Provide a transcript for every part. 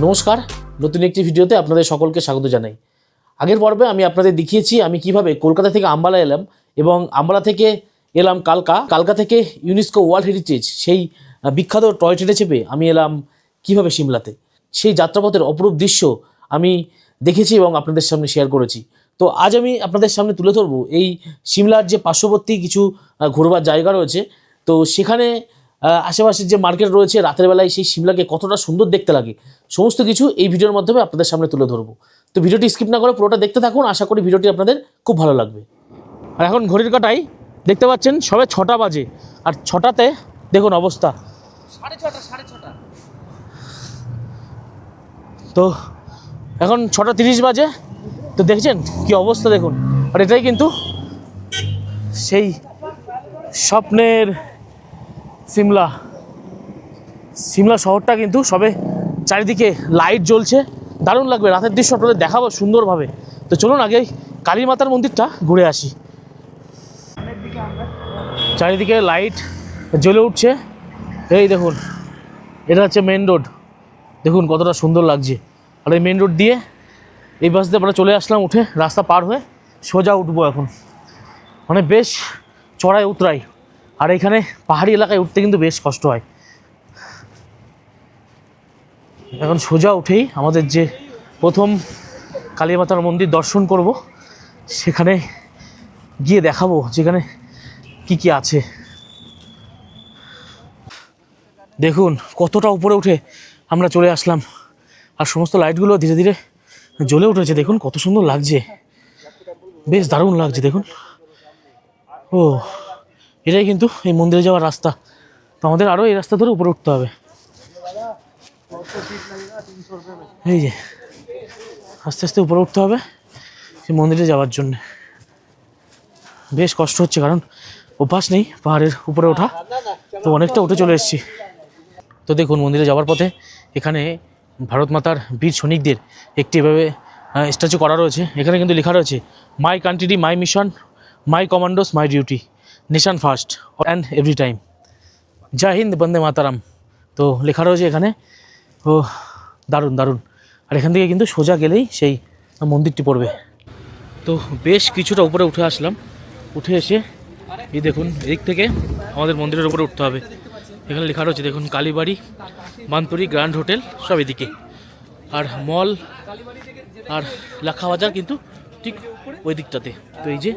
নমস্কার, নতুন একটি ভিডিওতে আপনাদের সকলকে স্বাগত জানাই। আগের পর্বে আমি আপনাদের দেখিয়েছি আমি কিভাবে কলকাতা থেকে আম্বালা এলাম এবং আম্বালা থেকে এলাম কালকা থেকে ইউনেস্কো ওয়ার্ল্ড হেরিটেজ সেই বিখ্যাত টয় ট্রেনে চেপে আমি এলাম কিভাবে সিমলাতে। সেই যাত্রাপথের অপরূপ দৃশ্য আমি দেখেছি এবং আপনাদের সামনে শেয়ার করেছি। তো আজ আমি আপনাদের সামনে তুলে ধরবো এই সিমলার যে পার্শ্ববর্তী কিছু ঘোরবার জায়গা রয়েছে। তো সেখানে আশেপাশের যে মার্কেট রয়েছে, রাতের বেলায় সেই সিমলাকে কতটা সুন্দর দেখতে লাগে, সমস্ত কিছু এই ভিডিওর মাধ্যমে আপনাদের সামনে তুলে ধরবো। তো ভিডিওটি স্কিপ না করে পুরোটা দেখতে থাকুন, আশা করি ভিডিওটি আপনাদের খুব ভালো লাগবে। আর এখন ঘড়ির কাঁটায় দেখতে পাচ্ছেন সবে 6টা বাজে, আর 6টাতে দেখুন অবস্থা 6:30। তো এখন 6:30 বাজে। তো দেখছেন কি অবস্থা দেখুন। আর এটাই কিন্তু সেই স্বপ্নের সিমলা শহরটা কিন্তু সবে চারিদিকে লাইট জ্বলছে, দারুণ লাগবে। রাতের দৃশ্য আপনাদের দেখাবো সুন্দরভাবে। তো চলুন আগে কালী মাতার মন্দিরটা ঘুরে আসি। চারিদিকে লাইট জ্বলে উঠছে, এই দেখুন এটা হচ্ছে মেন রোড, দেখুন কতটা সুন্দর লাগছে। আর এই মেন রোড দিয়ে এই বাস দিয়ে আমরা চলে আসলাম, উঠে রাস্তা পার হয়ে সোজা উঠবো এখন। মানে বেশ চড়াই উতরাই, আর এখানে পাহাড়ি এলাকায় উঠতে কিন্তু বেশ কষ্ট হয়। এখন সোজা উঠেই আমাদের যে প্রথম কালী মাতার মন্দির দর্শন করব, সেখানে গিয়ে দেখাবো যেখানে কি কি আছে। দেখুন কতটা উপরে উঠে আমরা চলে আসলাম, আর সমস্ত লাইটগুলো ধীরে ধীরে জ্বলে উঠেছে। দেখুন কত সুন্দর লাগছে, বেশ দারুণ লাগছে দেখুন। ও এটাই কিন্তু এই মন্দিরে যাওয়ার রাস্তা। তো আমাদের আরও এই রাস্তা ধরে উপরে উঠতে হবে। এই যে আস্তে আস্তে উপরে উঠতে হবে সেই মন্দিরে যাওয়ার জন্য। বেশ কষ্ট হচ্ছে, কারণ অভ্যাস নেই পাহাড়ের উপরে ওঠা, তো অনেকটা উঠে চলে এসেছি। তো দেখুন মন্দিরে যাওয়ার পথে এখানে ভারত মাতার বীর সৈনিকদের একটি এভাবে স্ট্যাচু করা রয়েছে। এখানে কিন্তু লেখা রয়েছে my country my mission, my commandos my duty, nation first and every time, জয় হিন্দ বন্দে মাতারাম। তো লেখা রয়েছে এখানে। ও দারুণ দারুণ। আর এখান থেকে কিন্তু সোজা গেলেই সেই মন্দিরটি পড়বে। তো বেশ কিছুটা উপরে উঠে আসলাম, উঠে এসে এই দেখুন এদিক থেকে আমাদের মন্দিরের উপরে উঠতে হবে। এখানে লেখা রয়েছে দেখুন কালীবাড়ি, মানপুরি, গ্র্যান্ড হোটেল সব এদিকে, আর মল আর লাখা বাজার কিন্তু ঠিক ওই দিকটাতে। তো এই যে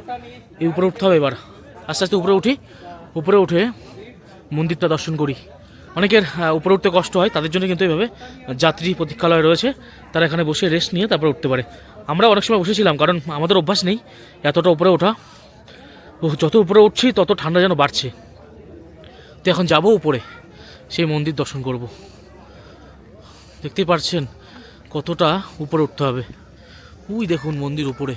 এই উপরে উঠতে হবে। এবার আস্তে আস্তে উপরে উঠি, উপরে উঠে মন্দিরটা দর্শন করি। অনেকের উপরে উঠতে কষ্ট হয়, তাদের জন্য কিন্তু এইভাবে যাত্রী প্রতীক্ষালয় রয়েছে, তারা এখানে বসে রেস্ট নিয়ে তারপরে উঠতে পারে। আমরা অনেক সময় বসেছিলাম, কারণ আমাদের অভ্যাস নেই এতটা উপরে ওঠা। যত উপরে উঠছি তত ঠান্ডা যেন বাড়ছে। তো এখন যাবো উপরে, সেই মন্দির দর্শন করব। দেখতেই পাচ্ছেন কতটা উপরে উঠতে হবে। ওই দেখুন মন্দির উপরে।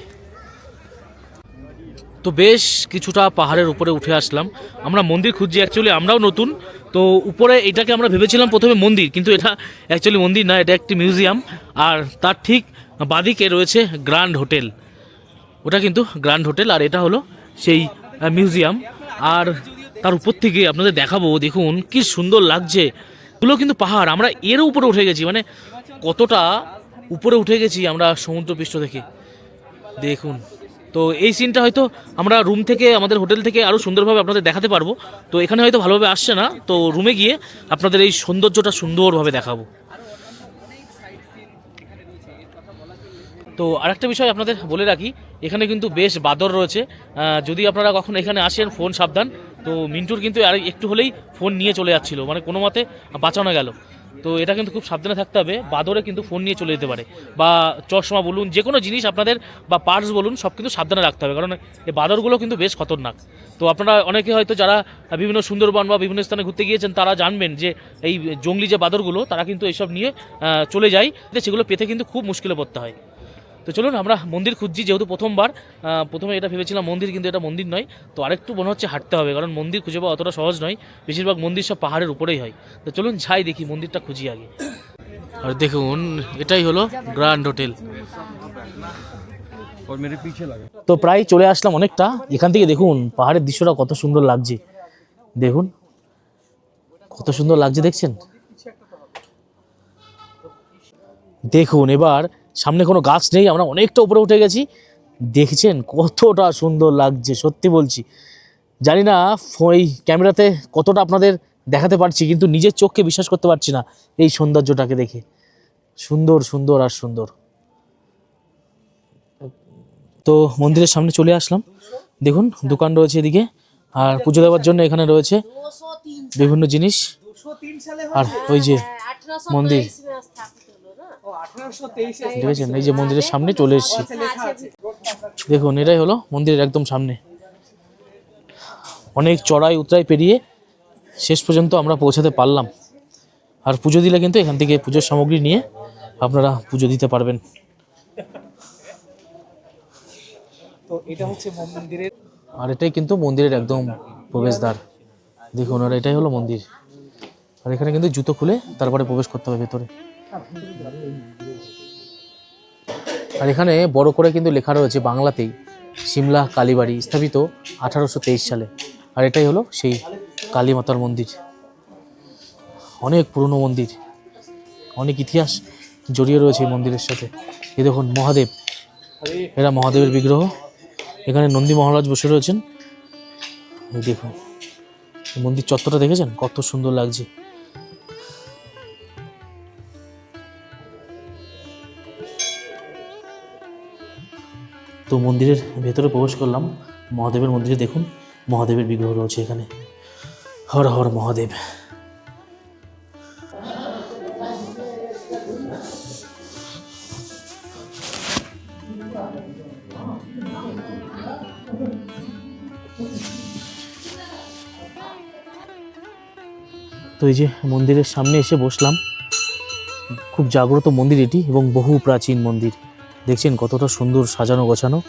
তো বেশ কিছুটা পাহাড়ের উপরে উঠে আসলাম। আমরা মন্দির খুঁজছি, অ্যাকচুয়ালি আমরাও নতুন। তো উপরে এটাকে আমরা ভেবেছিলাম প্রথমে মন্দির, কিন্তু এটা অ্যাকচুয়ালি মন্দির না, এটা একটি মিউজিয়াম। আর তার ঠিক বাদিকে রয়েছে গ্র্যান্ড হোটেল, ওটা কিন্তু গ্র্যান্ড হোটেল, আর এটা হলো সেই মিউজিয়াম। আর তার উপর থেকে আপনাদের দেখাবো, দেখুন কি সুন্দর লাগছে। এগুলো কিন্তু পাহাড়, আমরা এর উপরে উঠে গেছি, মানে কতটা উপরে উঠে গেছি আমরা সমুদ্রপৃষ্ঠ থেকে, দেখুন। তো এই সিনটা হয়তো আমরা রুম থেকে, আমাদের হোটেল থেকে আরও সুন্দরভাবে আপনাদের দেখাতে পারবো। তো এখানে হয়তো ভালোভাবে আসছে না, তো রুমে গিয়ে আপনাদের এই সৌন্দর্যটা সুন্দরভাবে দেখাবো। তো আরেকটা বিষয় আপনাদের বলে রাখি, এখানে কিন্তু বেশ বাদর রয়েছে। যদি আপনারা কখনো এখানে আসেন, ফোন সাবধান। তো মিন্টুর কিন্তু আর একটু হলেই ফোন নিয়ে চলে যাচ্ছিল, মানে কোনো মতে বাঁচানো গেল। তো এটা কিন্তু খুব সাবধানে থাকতে হবে, বাদরে কিন্তু ফোন নিয়ে চলে যেতে পারে, বা চশমা বলুন, যে কোনো জিনিস আপনাদের, বা পার্স বলুন, সব কিন্তু সাবধানে রাখতে হবে, কারণ এই বাদরগুলো কিন্তু বেশ খতরনাক। তো আপনারা অনেকে হয়তো যারা বিভিন্ন সুন্দরবন বা বিভিন্ন স্থানে ঘুরতে গিয়েছেন, তারা জানবেন যে এই জঙ্গলি যে বাদরগুলো, তারা কিন্তু এইসব নিয়ে চলে যায়, সেগুলো পেতে কিন্তু খুব মুশকিলে পড়তে হয়। তো চলুন আমরা মন্দির খুঁজছি, যেহেতু প্রথমবার। প্রথমে এটা ভেবেছিলাম মন্দির, কিন্তু এটা মন্দির নয়। তো আরেকটু মনে হচ্ছে হাঁটতে হবে, কারণ মন্দির খুঁজে পাওয়া অতটা সহজ নয়। বেশিরভাগ মন্দির সব পাহাড়ের উপরেই হয়। তো চলুন যাই, দেখি মন্দিরটা খুঁজি আগে। আর দেখুন এটাই হলো গ্র্যান্ড হোটেল। তো প্রায় চলে আসলাম অনেকটা। এখান থেকে দেখুন পাহাড়ের দৃশ্যটা কত সুন্দর লাগছে, দেখুন কত সুন্দর লাগছে, দেখছেন। দেখুন এবার সামনে কোনো গাছ নেই, আমরা অনেকটা উপরে উঠে গেছি। দেখছেন কতটা সুন্দর লাগছে, সত্যি বলছি। জানি না ওই ক্যামেরাতে কতটা আপনাদের দেখাতে পারছি, কিন্তু নিজের চোখকে বিশ্বাস করতে পারছি না এই সৌন্দর্যটাকে দেখে। সুন্দর সুন্দর আর সুন্দর। তো মন্দিরের সামনে চলে আসলাম। দেখুন দোকান রয়েছে এদিকে, আর পুজো দেওয়ার জন্য এখানে রয়েছে বিভিন্ন জিনিস। আর ওই যে মন্দির দেখেছেন, এই যে মন্দিরের সামনে চলে এসেছি। দেখুন এটাই হলো মন্দিরের একদম সামনে। অনেক চড়াই উতরাই পেরিয়ে শেষ পর্যন্ত আমরা পৌঁছাতে পারলাম। আর পুজো দিলে কিন্তু এখান থেকে পুজোর সামগ্রী নিয়ে আপনারা পুজো দিতে পারবেন। তো এটা হচ্ছে মন্দিরের, আর এটাই কিন্তু মন্দিরের একদম প্রবেশদ্বার। দেখুন আর এটাই হলো মন্দির। আর এখানে কিন্তু জুতো খুলে তারপরে প্রবেশ করতে হবে ভেতরে। আর এখানে বড় করে কিন্তু লেখা রয়েছে বাংলাতেই, সিমলা কালীবাড়ি, স্থাপিত 1823 সালে। আর এটাই হলো সেই কালী মাতার মন্দির। অনেক পুরনো মন্দির, অনেক ইতিহাস জড়িয়ে রয়েছে এই মন্দিরের সাথে। এই দেখুন মহাদেব, এরা মহাদেবের বিগ্রহ। এখানে নন্দী মহারাজ বসে রয়েছেন। এই দেখুন মন্দির চত্বরটা দেখেছেন কত সুন্দর লাগছে। তো মন্দিরের ভেতরে প্রবেশ করলাম। মহাদেবের মন্দিরে দেখুন মহাদেবের বিগ্রহ রয়েছে এখানে। হর হর মহাদেব। তো এই যে মন্দিরের সামনে এসে বসলাম। খুব জাগ্রত মন্দির এটি এবং বহু প্রাচীন মন্দির। দেখছেন কতটা সুন্দর সাজানো গোছানো।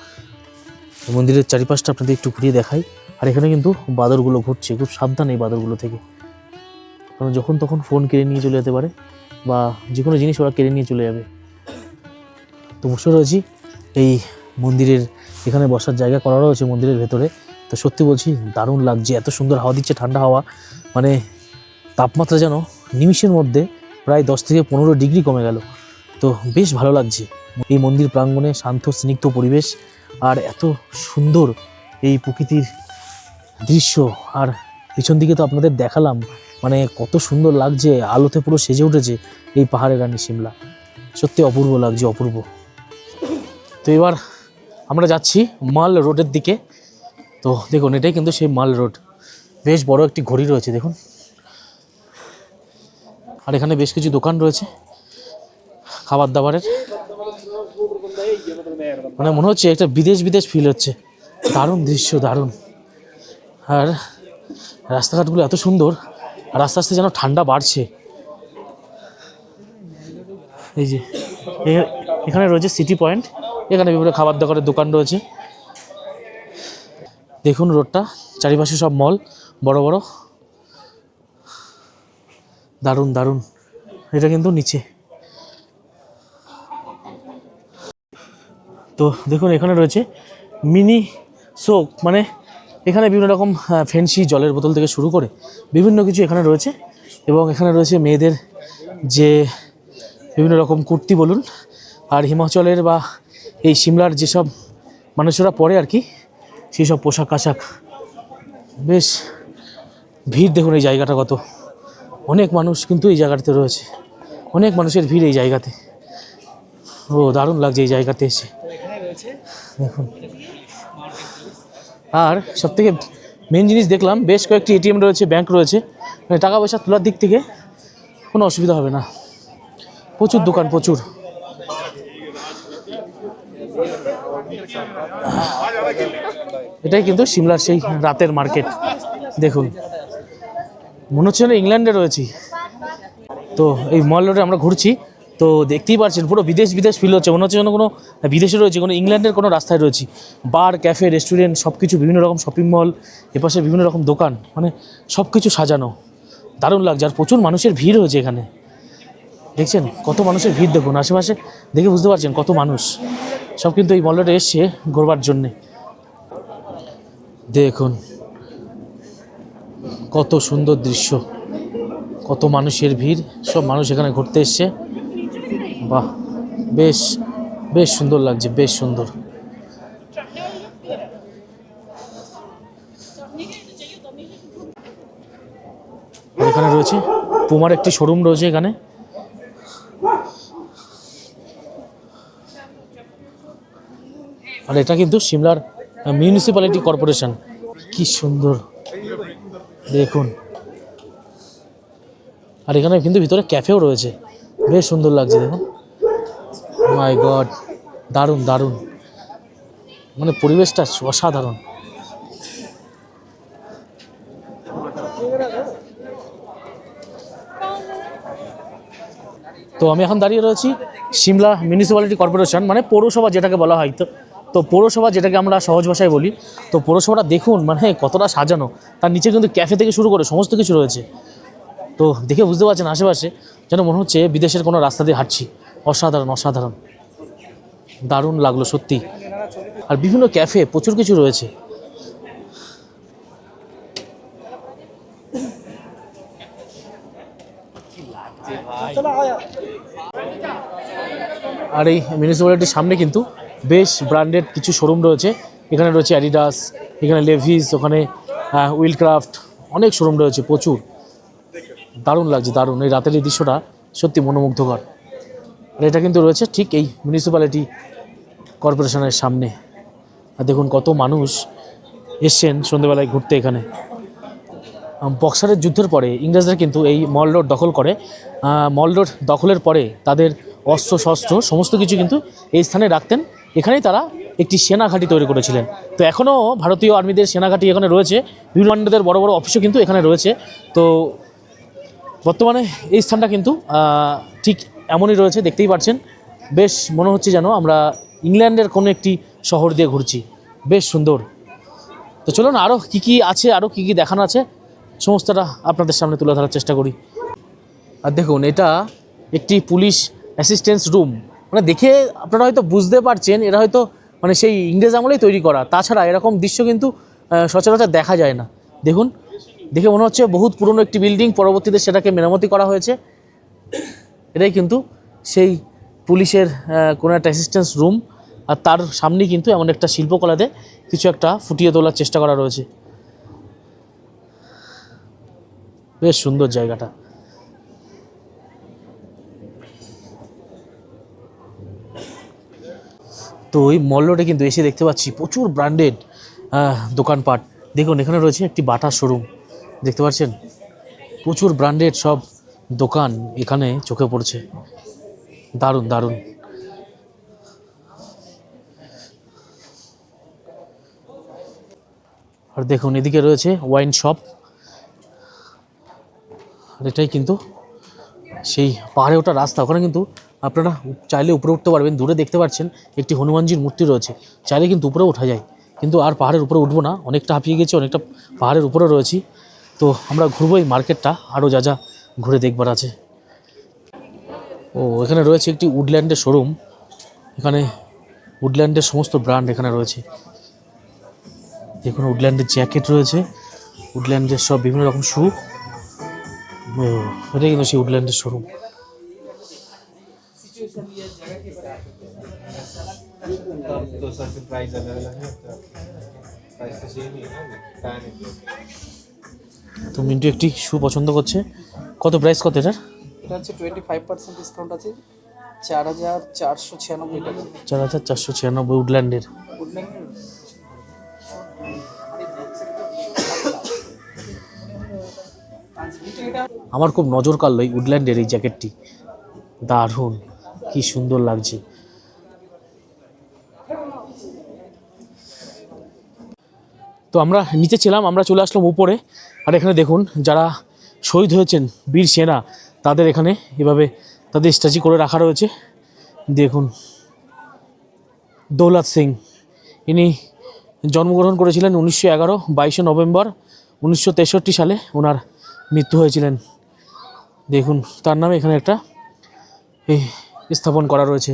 মন্দিরের চারিপাশটা আপনাদের একটু ঘুরিয়ে দেখাই। আর এখানে কিন্তু বাদরগুলো ঘুরছে, খুব সাবধান এই বাদরগুলো থেকে, কারণ যখন তখন ফোন কেড়ে নিয়ে চলে যেতে পারে বা যে কোনো জিনিস ওরা কেড়ে নিয়ে চলে যাবে। তো বসে রয়েছি এই মন্দিরের, এখানে বসার জায়গা করা রয়েছে মন্দিরের ভেতরে। তো সত্যি বলছি দারুণ লাগছে, এত সুন্দর হাওয়া দিচ্ছে, ঠান্ডা হাওয়া। মানে তাপমাত্রা যেন নিমিষের মধ্যে প্রায় 10 থেকে 15 ডিগ্রি কমে গেল। তো বেশ ভালো লাগছে। এই মন্দির প্রাঙ্গণে শান্ত স্নিগ্ধ পরিবেশ, আর এত সুন্দর এই প্রকৃতির দৃশ্য। আর পিছন দিকে তো আপনাদের দেখালাম, মানে কত সুন্দর লাগছে, আলোতে পুরো সেজে উঠেছে এই পাহাড়ের রানী সিমলা। সত্যি অপূর্ব লাগছে, অপূর্ব। তো এবার আমরা যাচ্ছি মাল রোডের দিকে। তো দেখুন এটাই কিন্তু সেই মাল রোড। বেশ বড় একটি ঘড়ি রয়েছে দেখুন। আর এখানে বেশ কিছু দোকান রয়েছে খাবার দাবারের। মানে মনে হচ্ছে একটা বিদেশ বিদেশ ফিল হচ্ছে। দারুণ দৃশ্য, দারুণ। আর রাস্তাঘাটগুলো এত সুন্দর, আর আস্তে আস্তে যেন ঠান্ডা বাড়ছে। এই যে এখানে রয়েছে সিটি পয়েন্ট, এখানে বিভিন্ন খাবার দাবারের দোকান রয়েছে। দেখুন রোডটা, চারিপাশে সব মল বড় বড়। দারুণ দারুণ। এটা কিন্তু নিচে। তো দেখুন এখানে রয়েছে মিনি শোক, মানে এখানে বিভিন্ন রকম ফ্যান্সি জলের বোতল থেকে শুরু করে বিভিন্ন কিছু এখানে রয়েছে। এবং এখানে রয়েছে মেয়েদের যে বিভিন্ন রকম কুর্তি বলুন, আর হিমাচলের বা এই সিমলার যেসব মানুষেরা পরে আর কি, সেই সব পোশাক আশাক। বেশ ভিড় দেখুন এই জায়গাটা কত, অনেক মানুষ কিন্তু এই জায়গাটাতে রয়েছে, অনেক মানুষের ভিড় এই জায়গাতে। ও দারুণ লাগছে এই জায়গাতে এসে দেখুন। আর সবথেকে মেন জিনিস দেখলাম, বেশ কয়েকটি এটিএম রয়েছে, ব্যাংক রয়েছে, মানে টাকা পয়সা তোলার দিক থেকে কোনো অসুবিধা হবে না। প্রচুর দোকান, প্রচুর। এটাই কিন্তু সিমলার সেই রাতের মার্কেট। দেখুন মনে হচ্ছে না ইংল্যান্ডে রয়েছি। তো এই মল রোডে আমরা ঘুরছি, তো দেখতেই পাচ্ছেন পুরো বিদেশ বিদেশ ফিল হচ্ছে, মনে হচ্ছে যেন কোনো বিদেশে রয়েছে, কোনো ইংল্যান্ডের কোনো রাস্তায় রয়েছি। বার, ক্যাফে, রেস্টুরেন্ট সব কিছু, বিভিন্ন রকম শপিং মল, এপাশে বিভিন্ন রকম দোকান, মানে সব কিছু সাজানো, দারুণ লাগছে। আর প্রচুর মানুষের ভিড় হয়েছে এখানে, দেখছেন কত মানুষের ভিড়। দেখুন আশেপাশে দেখে বুঝতে পারছেন কত মানুষ, সব কিন্তু এই মল রোডে এসছে ঘোরবার জন্যে। দেখুন কত সুন্দর দৃশ্য, কত মানুষের ভিড়, সব মানুষ এখানে ঘুরতে এসছে। বাহ। বেশ বেশ সুন্দর লাগছে, বেশ সুন্দর। এখানে রয়েছে পুমার একটি শোরুম রয়েছে এখানে। আর এটা কিন্তু সিমলার মিউনিসিপ্যালিটি কর্পোরেশন। কি সুন্দর দেখুন। আর এখানে কিন্তু ভিতরে ক্যাফেও রয়েছে, বেশ সুন্দর লাগছে দেখুন। মাই গড, দারুণ দারুণ, মানে পরিবেশটা অসাধারণ। তো আমি এখন দাঁড়িয়ে রয়েছি সিমলা মিউনিসিপ্যালিটি কর্পোরেশন, মানে পৌরসভা যেটাকে বলা হয়। তো পৌরসভা যেটাকে আমরা সহজ ভাষায় বলি। তো পৌরসভাটা দেখুন মানে কতটা সাজানো, তার নিচে কিন্তু ক্যাফে থেকে শুরু করে সমস্ত কিছু রয়েছে। তো দেখে বুঝতে পারছেন আশেপাশে যেন মনে হচ্ছে বিদেশের কোনো রাস্তা দিয়ে হাঁটছি। অসাধারণ অসাধারণ, দারুণ লাগলো সত্যি। আর বিভিন্ন ক্যাফে প্রচুর কিছু রয়েছে। আর এই মিউনিসিপ্যালিটির সামনে কিন্তু বেশ ব্র্যান্ডেড কিছু শোরুম রয়েছে। এখানে রয়েছে অ্যাডিডাস, এখানে লেভিস, ওখানে উইলক্রাফট, অনেক শোরুম রয়েছে প্রচুর। দারুণ লাগছে, দারুণ। এই রাতের এই দৃশ্যটা সত্যি মনোমুগ্ধকর। আর এটা কিন্তু রয়েছে ঠিক এই মিউনিসিপ্যালিটি কর্পোরেশনের সামনে। আর দেখুন কত মানুষ এসছেন সন্ধ্যেবেলায় ঘুরতে এখানে। বক্সারের যুদ্ধের পরে ইংরেজরা কিন্তু এই মল রোড দখল করে। মল রোড দখলের পরে তাদের অস্ত্র শস্ত্র সমস্ত কিছু কিন্তু এই স্থানে রাখতেন। এখানেই তারা একটি সেনা ঘাঁটি তৈরি করেছিলেন। তো এখনও ভারতীয় আর্মিদের সেনা ঘাঁটি এখানে রয়েছে, বিভিন্ন বড় বড় অফিসও কিন্তু এখানে রয়েছে। তো বর্তমানে এই স্থানটা কিন্তু ঠিক এমনই রয়েছে, দেখতেই পাচ্ছেন। বেশ মনে হচ্ছে যেন আমরা ইংল্যান্ডের কোনো একটি শহর দিয়ে ঘুরছি, বেশ সুন্দর। তো চলুন আরও কী কী আছে, আরও কী কী দেখানো আছে সমস্তটা আপনাদের সামনে তুলে ধরার চেষ্টা করি। আর দেখুন এটা একটি পুলিশ অ্যাসিস্ট্যান্স রুম। মানে দেখে আপনারা হয়তো বুঝতে পারছেন এরা হয়তো মানে সেই ইংরেজ আমলেই তৈরি করা। তাছাড়া এরকম দৃশ্য কিন্তু সচরাচর দেখা যায় না। দেখুন, দেখে মনে হচ্ছে বহুত পুরনো একটি বিল্ডিং, পরবর্তীতে সেটাকে মেরামতি করা হয়েছে। এটাই কিন্তু সেই পুলিশের কোনো একটা অ্যাসিস্ট্যান্স রুম। আর তার সামনেই কিন্তু এমন একটা শিল্পকলাতে কিছু একটা ফুটিয়ে তোলার চেষ্টা করা রয়েছে। বেশ সুন্দর জায়গাটা। তো ওই মল রোডে কিন্তু এসে দেখতে পাচ্ছি প্রচুর ব্র্যান্ডেড দোকানপাট। দেখুন এখানে রয়েছে একটি বাটার শোরুম, দেখতে পাচ্ছেন প্রচুর ব্র্যান্ডেড সব দোকান এখানে চোখে পড়ছে। দারুণ দারুণ। আর দেখুন এদিকে রয়েছে ওয়াইন শপ। আর এটাই কিন্তু সেই পাহাড়ে ওঠা রাস্তা। ওখানে কিন্তু আপনারা চাইলে উপরে উঠতে পারবেন। দূরে দেখতে পাচ্ছেন একটি হনুমানজির মূর্তি রয়েছে, চাইলে কিন্তু উপরে ওঠা যায়। কিন্তু আর পাহাড়ের উপরে উঠবো না, অনেকটা হাঁপিয়ে গেছি, অনেকটা পাহাড়ের উপরে রয়েছি। তো আমরা ঘুরবো এই মার্কেটটা, আরও যা যা ঘুরে দেখবার আছে। ও এখানে রয়েছে একটি উডল্যান্ডের শোরুম। এখানে উডল্যান্ডের সমস্ত ব্র্যান্ড এখানে রয়েছে। দেখুন উডল্যান্ডের জ্যাকেট রয়েছে, উডল্যান্ডের সব বিভিন্ন রকম শু। এটাই কিন্তু সেই উডল্যান্ডের শোরুম। তো মিন্টু একটি শু পছন্দ করছে। কত প্রাইস, কত এটার? এটা হচ্ছে 25% ডিসকাউন্ট আছে, 4496 টাকা। 4496 উডল্যান্ডের। আমার খুব নজর কাড়লো এই উডল্যান্ডের এই জ্যাকেটটি, দারুণ, কি সুন্দর লাগছে। তো আমরা নিচে ছিলাম, আমরা চলে আসলাম উপরে। আর এখানে দেখুন যারা শহীদ হয়েছেন বীর সেনা, তাদের এখানে এভাবে তাদের স্ট্যাচু করে রাখা রয়েছে। দেখুন দৌলত সিং, ইনি জন্মগ্রহণ করেছিলেন 1911 22 নভেম্বর 1963 সালে ওনার মৃত্যু হয়েছিলেন। দেখুন তার নামে এখানে একটা এই স্থাপন করা রয়েছে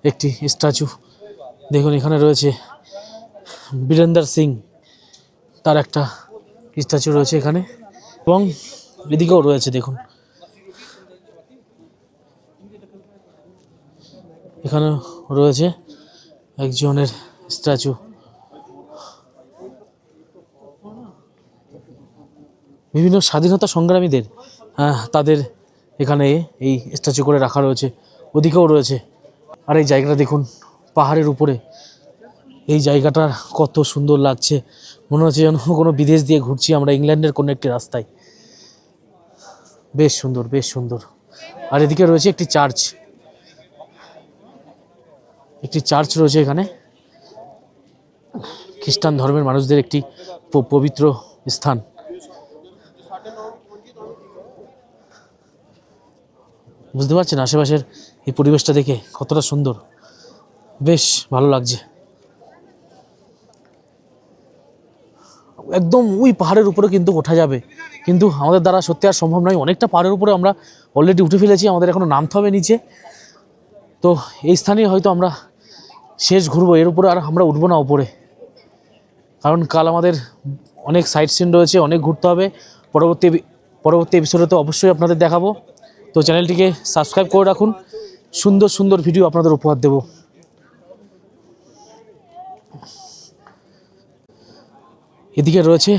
একটি স্ট্যাচু। দেখুন এখানে রয়েছে বীরেন্দর সিং, তার একটা স্ট্যাচু রয়েছে এখানে, এবং এদিকেও রয়েছে। দেখুন এখানে রয়েছে একজনের স্ট্যাচু। বিভিন্ন স্বাধীনতা সংগ্রামীদের তাদের এখানে এই স্ট্যাচু করে রাখা রয়েছে, ওদিকেও রয়েছে। আর এই জায়গাটা দেখুন, পাহাড়ের উপরে এই জায়গাটা কত সুন্দর লাগছে, মনে হচ্ছে যেন কোনো বিদেশ দিয়ে ঘুরছি আমরা, ইংল্যান্ডের কোনো একটি রাস্তায়। বেশ সুন্দর, বেশ সুন্দর। আর এদিকে রয়েছে একটি চার্চ, একটি চার্চ রয়েছে এখানে, খ্রিস্টান ধর্মের মানুষদের একটি পবিত্র স্থান। বুঝতে পারছেন আশেপাশের এই পরিবেশটা দেখে কতটা সুন্দর, বেশ ভালো লাগছে। একদম ওই পাহাড়ের উপরে কিন্তু ওঠা যাবে, কিন্তু আমাদের দ্বারা সত্যি আর সম্ভব নয়। অনেকটা পাহাড়ের উপরে আমরা অলরেডি উঠে ফেলেছি, আমাদের এখনও নামতে হবে নিচে। তো এই স্থানে হয়তো আমরা শেষ ঘুরবো, এর উপরে আর আমরা উঠবো না উপরে, কারণ কাল আমাদের অনেক সাইট সিন রয়েছে, অনেক ঘুরতে হবে। পরবর্তী এপিসোডে তো অবশ্যই আপনাদের দেখাবো। তো চ্যানেলটিকে সাবস্ক্রাইব করে রাখুন, সুন্দর সুন্দর ভিডিও আপনাদের উপহার দেব। এদিকে রয়েছে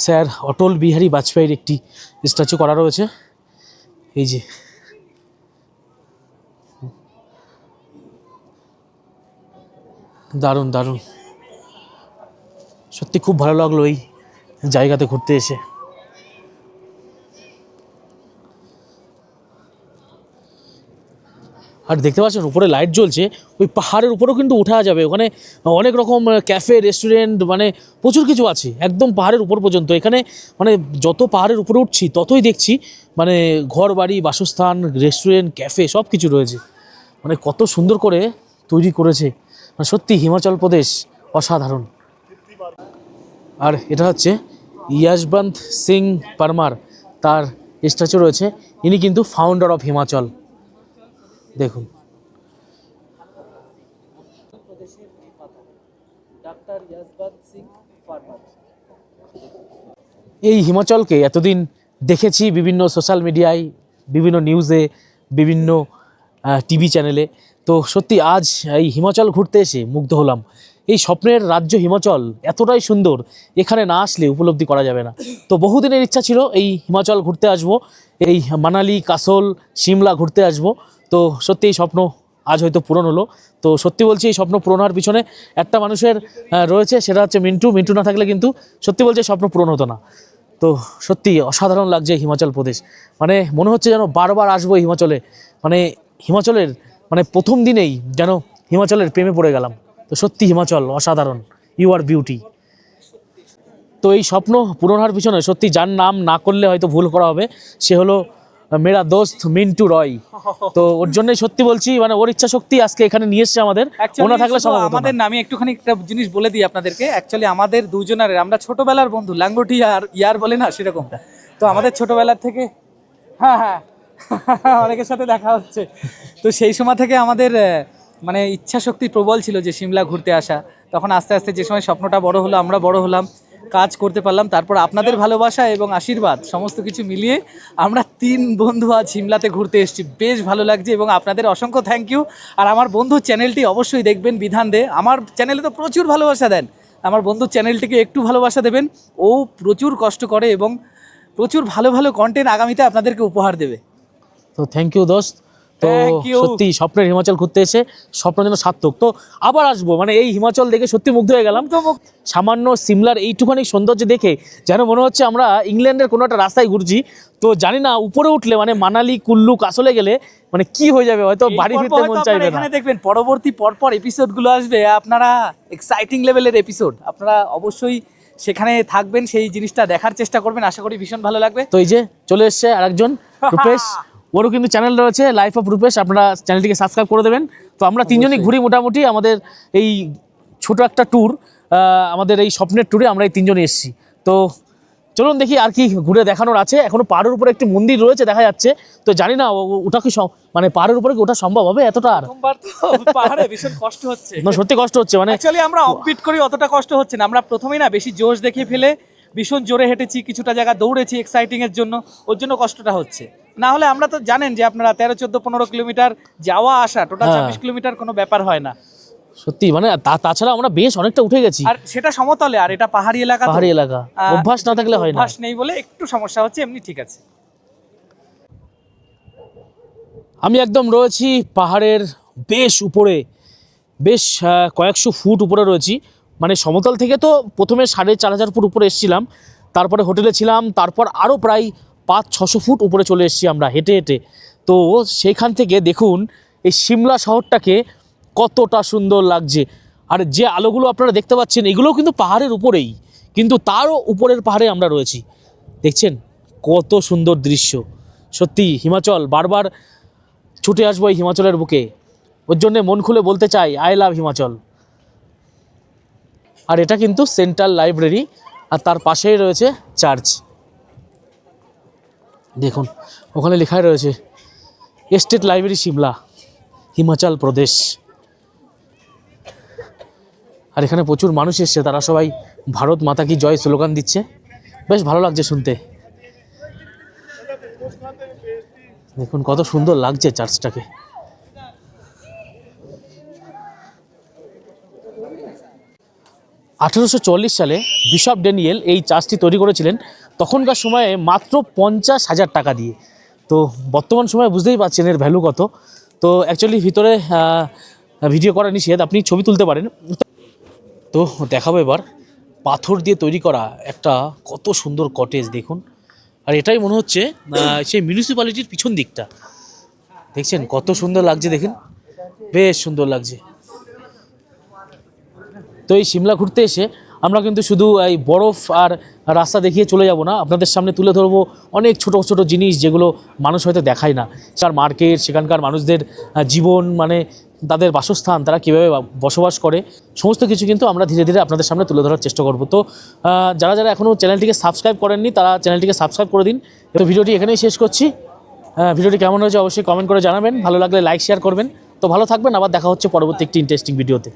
স্যার অটল বিহারী বাজপেয়ীর একটি স্ট্যাচু করা রয়েছে, এই যে। দারুণ দারুণ, সত্যি খুব ভালো লাগলো এই জায়গাতে ঘুরতে এসে। আর দেখতে পাচ্ছেন উপরে লাইট জ্বলছে, ওই পাহাড়ের উপরেও কিন্তু ওঠা যাবে। ওখানে অনেক রকম ক্যাফে, রেস্টুরেন্ট, মানে প্রচুর কিছু আছে একদম পাহাড়ের উপর পর্যন্ত। এখানে মানে যত পাহাড়ের উপরে উঠছি ততই দেখছি মানে ঘর বাড়ি, বাসস্থান, রেস্টুরেন্ট, ক্যাফে সব কিছু রয়েছে। মানে কত সুন্দর করে তৈরি করেছে, মানে সত্যি হিমাচল প্রদেশ অসাধারণ। আর এটা হচ্ছে ইয়াশবন্ত সিং পারমার, তার স্ট্যাচু রয়েছে। ইনি কিন্তু ফাউন্ডার অফ হিমাচল, দেখুন। এই হিমাচলকে এতদিন দেখেছি বিভিন্ন সোশ্যাল মিডিয়ায়, বিভিন্ন নিউজে, বিভিন্ন টিভি চ্যানেলে। তো সত্যি আজ এই হিমাচল ঘুরতে এসে মুগ্ধ হলাম। এই স্বপ্নের রাজ্য হিমাচল এতটাই সুন্দর, এখানে না আসলে উপলব্ধি করা যাবে না। তো বহুদিনের ইচ্ছা ছিল এই হিমাচল ঘুরতে আসব, এই মানালি, কাসল, সিমলা ঘুরতে আসব। তো সত্যি এই স্বপ্ন আজ হয়তো পূরণ হলো। তো সত্যি বলছি, এই স্বপ্ন পূরণ হওয়ার পিছনে একটা মানুষের রয়েছে, সেটা হচ্ছে মিন্টু। মিন্টু না থাকলে কিন্তু সত্যি বলছি স্বপ্ন পূরণ হতো না। তো সত্যি অসাধারণ লাগছে হিমাচল প্রদেশ, মানে মনে হচ্ছে যেন বারবার আসবো হিমাচলে। মানে হিমাচলের মানে প্রথম দিনেই যেন হিমাচলের প্রেমে পড়ে গেলাম। তো সত্যি হিমাচল অসাধারণ, ইউ আর বিউটি। তো এই স্বপ্ন পূরণ হওয়ার পিছনে সত্যি যার নাম না করলে হয়তো ভুল করা হবে, সে হলো মেরা দোস্ত মিন্টু রয়। তো ওর জন্যই সত্যি বলছি, মানে ওর ইচ্ছা শক্তি আজকে এখানে নিয়ে এসছে আমাদের, ওনা থাকলে সম্ভব হতো না। আমাদের নামে একটুখানি একটা জিনিস বলে দিই আপনাদেরকে। অ্যাকচুয়ালি আমাদের দুজনের, আমরা ছোটবেলার বন্ধু, লাঙ্গটি আর ইয়ার বলে না সেরকমটা। তো আমাদের ছোটবেলার থেকে, হ্যাঁ হ্যাঁ অনেকের সাথে দেখা হচ্ছে। তো সেই সময় থেকে আমাদের মানে ইচ্ছা শক্তি প্রবল ছিল যে সিমলা ঘুরতে আসা। তখন আস্তে আস্তে যে সময় স্বপ্নটা বড় হলো, আমরা বড় হলাম, কাজ করতে পারলাম, তারপর আপনাদের ভালোবাসা এবং আশীর্বাদ সমস্ত কিছু মিলিয়ে আমরা 3 বন্ধু আজ সিমলাতে ঘুরতে এসেছি। বেশ ভালো লাগছে এবং আপনাদের অসংখ্য থ্যাংক ইউ। আর আমার বন্ধুর চ্যানেলটি অবশ্যই দেখবেন, বিধান দে। আমার চ্যানেলে তো প্রচুর ভালোবাসা দেন, আমার বন্ধুর চ্যানেলটিকে একটু ভালোবাসা দেবেন। ও প্রচুর কষ্ট করে এবং প্রচুর ভালো ভালো কন্টেন্ট আগামীতে আপনাদেরকে উপহার দেবে। তো থ্যাংক ইউ দোস্ত। তো Thank you. সত্যি স্বপ্নের হিমাচল ঘুরতে এসে স্বপ্ন যেন সার্থক। তো আবার আসবো, মানে এই হিমাচল দেখে সত্যি মুগ্ধ হয়ে গেলাম। তো সামান্য সিমলার এইটুখানি সৌন্দর্য দেখে যেন মনে হচ্ছে আমরা ইংল্যান্ডের কোনো একটা রাস্তায় ঘুরছি। তো জানি না উপরে উঠলে মানে মানালি, কুল্লু, কাসলে গেলে মানে কি হয়ে যাবে, হয়তো বাড়ি ফিরতে মন চাইবে না। এখানে দেখবেন পরবর্তী পরপর এপিসোডগুলো আসবে, আপনারা এক্সাইটিং লেভেলের এপিসোড, আপনারা অবশ্যই সেখানে থাকবেন, সেই জিনিসটা দেখার চেষ্টা করবেন। আশা করি ভীষণ ভালো লাগবে। তো এই যে চলে এসছে আরেকজন, রূপেশ। ওরও কিন্তু চ্যানেল রয়েছে, লাইফ অফ রূপেশ, আপনারা চ্যানেলটিকে সাবস্ক্রাইব করে দেবেন। তো আমরা তিনজনই ঘুরি মোটামুটি আমাদের এই ছোট একটা ট্যুর, আমাদের এই স্বপ্নের ট্যুরে আমরা এই তিনজনই এসেছি। তো চলুন দেখি আর কি ঘুরে দেখানোর আছে। এখনো পাহাড়ের উপরে একটি মন্দির রয়েছে দেখা যাচ্ছে, তো জানি না ওটা কি মানে পাহাড়ের উপরে কি ওটা সম্ভব হবে এতটা? আর প্রথমবার তো পাহাড়ে ভীষণ কষ্ট হচ্ছে, সত্যি কষ্ট হচ্ছে। মানে অ্যাকচুয়ালি আমরা অফবিট করি, অতটা কষ্ট হচ্ছে না। আমরা প্রথমেই না বেশি জোশ দেখিয়ে ফেলে ভীষণ জোরে হেঁটেছি, কিছুটা জায়গা দৌড়েছি এক্সাইটিং এর জন্য, ওর জন্য কষ্টটা হচ্ছে। না হলে আমরা তো জানেন যে আপনারা 13, 14, 15 কিলোমিটার যাওয়া আসা, টোটাল হ্যাঁ। 26 কিলোমিটার কোনো ব্যাপার হয় না। সত্যি মানে তাছাড়া আমরা বেশ অনেকটা উঠে গেছি, আর সেটা সমতলে, আর এটা পাহাড়ি এলাকা, তো পাহাড়ি এলাকা, অভ্যাস না থাকলে হয় না। অভ্যাস নেই বলে একটু সমস্যা হচ্ছে, এমনি ঠিক আছে। আমি একদম রয়েছি পাহাড়ের বেশ উপরে, বেশ কয়েকশো ফুট উপরে রয়েছি। মানে সমতল থেকে তো প্রথমে 4,500 ফুট উপরে এসেছিলাম, তারপরে হোটেলে ছিলাম, তারপর আরও প্রায় 500-600 ফুট উপরে চলে এসেছি আমরা হেঁটে হেঁটে। তো সেইখান থেকে দেখুন এই সিমলা শহরটাকে কতটা সুন্দর লাগছে। আর যে আলোগুলো আপনারা দেখতে পাচ্ছেন এগুলোও কিন্তু পাহাড়ের উপরেই, কিন্তু তারও উপরের পাহাড়ে আমরা রয়েছি। দেখছেন কত সুন্দর দৃশ্য। সত্যি হিমাচল, বারবার ছুটে আসবো এই হিমাচলের বুকে। ওর জন্যে মন খুলে বলতে চাই আই লাভ হিমাচল। আর এটা কিন্তু সেন্ট্রাল লাইব্রেরি, আর তার পাশেই রয়েছে চার্চ। দেখুন ওখানে লেখাই রয়েছে স্টেট লাইব্রেরি সিমলা, হিমাচল প্রদেশ। আর এখানে প্রচুর মানুষ এসছে, তারা সবাই ভারত মাতা কি জয় স্লোগান দিচ্ছে, বেশ ভালো লাগছে শুনতে। দেখুন কত সুন্দর লাগছে চার্চটাকে। সালে বিশপ ড্যানিয়েল এই চার্চটি তৈরি করেছিলেন, তখনকার সময়ে মাত্র 50,000 টাকা দিয়ে। তো বর্তমান সময়ে বুঝতেই পারছেন এর ভ্যালু কত। তো অ্যাকচুয়ালি ভিতরে ভিডিও করা নিষেধ, আপনি ছবি তুলতে পারেন। তো দেখাবো এবার পাথর দিয়ে তৈরি করা একটা কত সুন্দর কটেজ দেখুন। আর এটাই মনে হচ্ছে সেই মিউনিসিপ্যালিটির পিছন দিকটা। দেখছেন কত সুন্দর লাগছে, দেখেন বেশ সুন্দর লাগছে। তো এই সিমলা ঘুরতে এসে আমরা কিন্তু শুধু এই বরফ আর রাস্তা দেখিয়ে চলে যাব না, আপনাদের সামনে তুলে ধরবো অনেক ছোট ছোট জিনিস যেগুলো মানুষ হয়তো দেখায় না। তার মার্কেট, সেখানকার মানুষদের জীবন, মানে তাদের বাসস্থান, তারা কীভাবে বসবাস করে, সমস্ত কিছু কিন্তু আমরা ধীরে ধীরে আপনাদের সামনে তুলে ধরার চেষ্টা করব। তো যারা যারা এখনও চ্যানেলটিকে সাবস্ক্রাইব করেননি তারা চ্যানেলটিকে সাবস্ক্রাইব করে দিন। তো ভিডিওটি এখানেই শেষ করছি। ভিডিওটি কেমন হয়েছে অবশ্যই কমেন্ট করে জানাবেন, ভালো লাগলে লাইক শেয়ার করবেন। তো ভালো থাকবেন, আবার দেখা হচ্ছে পরবর্তী একটি ইন্টারেস্টিং ভিডিওতে।